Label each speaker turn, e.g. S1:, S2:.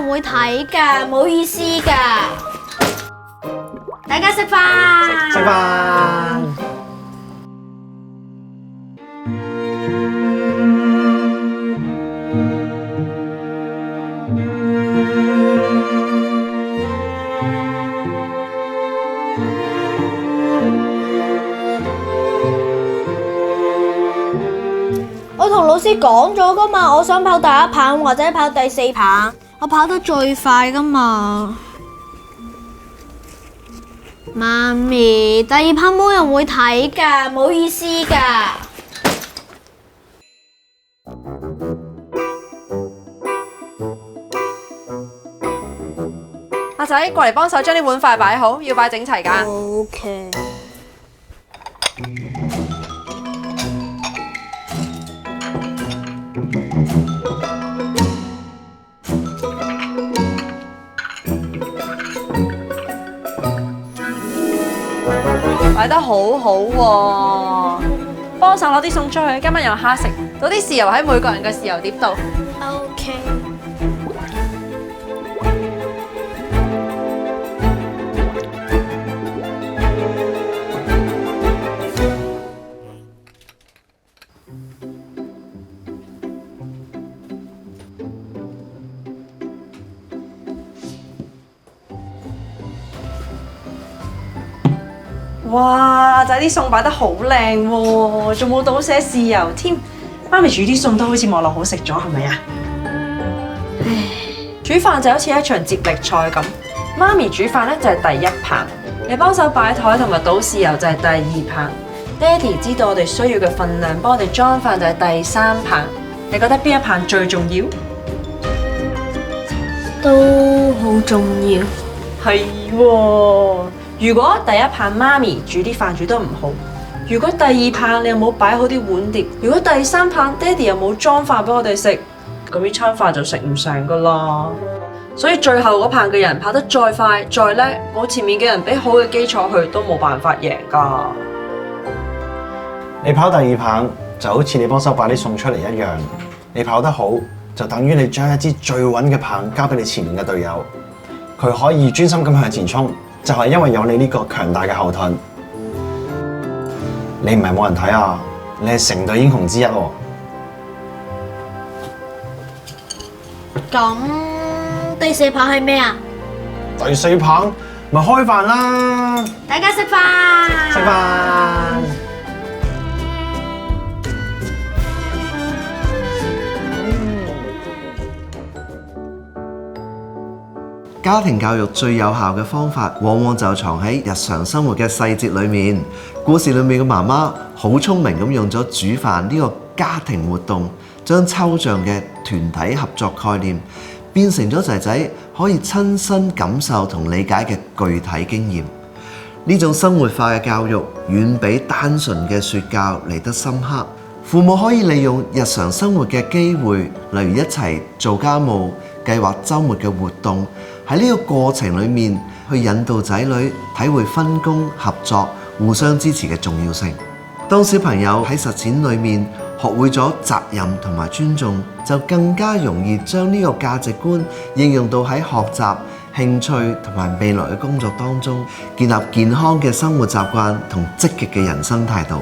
S1: 人會睇㗎，冇意思㗎。大家食飯。
S2: 食飯。
S1: 我同老師講咗㗎嘛，我想跑第一棒或者跑第4棒，我跑得最快㗎嘛。媽咪，第2棒冇人會睇㗎，冇意思㗎。
S3: 阿仔，過嚟幫手將啲碗筷擺好，要擺整齊㗎。
S1: OK。
S3: 擺得好好喎，幫手攞啲餸出去，今晚有蝦食，倒啲豉油喺每個人嘅豉油碟度。
S1: OK。
S3: 哇！仔啲餸擺得好靚喎，仲冇倒瀉豉油添。媽咪煮啲餸都好似望落好食咗，係咪啊？煮飯就好似一場接力賽咁。媽咪煮飯咧就係第1棒，你幫手擺台同埋倒豉油就係第2棒。爹哋知道我哋需要嘅份量，幫我哋裝飯就係第3棒。你覺得邊一棒最重要？
S1: 都好重要。
S3: 係喎。如果第1棒媽咪煮啲飯煮得唔好，如果第2棒你又冇擺好啲碗碟，如果第3棒爹哋又冇裝飯俾我哋食，咁呢餐飯就食唔成噶啦。所以最後嗰棒嘅人跑得再快再叻，冇前面嘅人俾好嘅基礎去，都冇辦法贏噶。
S2: 你跑第2棒就好似你幫手擺啲餸出嚟一樣，你跑得好就等於你將一支最穩嘅棒交俾你前面嘅隊友，佢可以專心咁向前衝。就係因為有你呢個強大嘅後盾，你唔係冇人睇啊，你係成隊英雄之一喎。
S1: 咁第4棒係咩啊？
S2: 第4棒咪開飯啦！
S1: 大家食飯。
S2: 食飯。
S4: 家庭教育最有效嘅方法，往往就藏喺日常生活嘅細節裏面。故事裏面嘅媽媽好聰明咁用咗煮飯呢個家庭活動，將抽象嘅團體合作概念變成咗仔仔可以親身感受同理解嘅具體經驗。呢種生活化嘅教育遠比單純嘅說教嚟得深刻。父母可以利用日常生活嘅機會，例如一齊做家務、計劃週末嘅活動，喺呢個過程裏面去引導仔女體會分工合作、互相支持嘅重要性。當小朋友喺實踐裏面學會咗責任同埋尊重，就更加容易將呢個價值觀應用到喺學習、興趣同埋未來嘅工作當中，建立健康嘅生活習慣同積極嘅人生態度。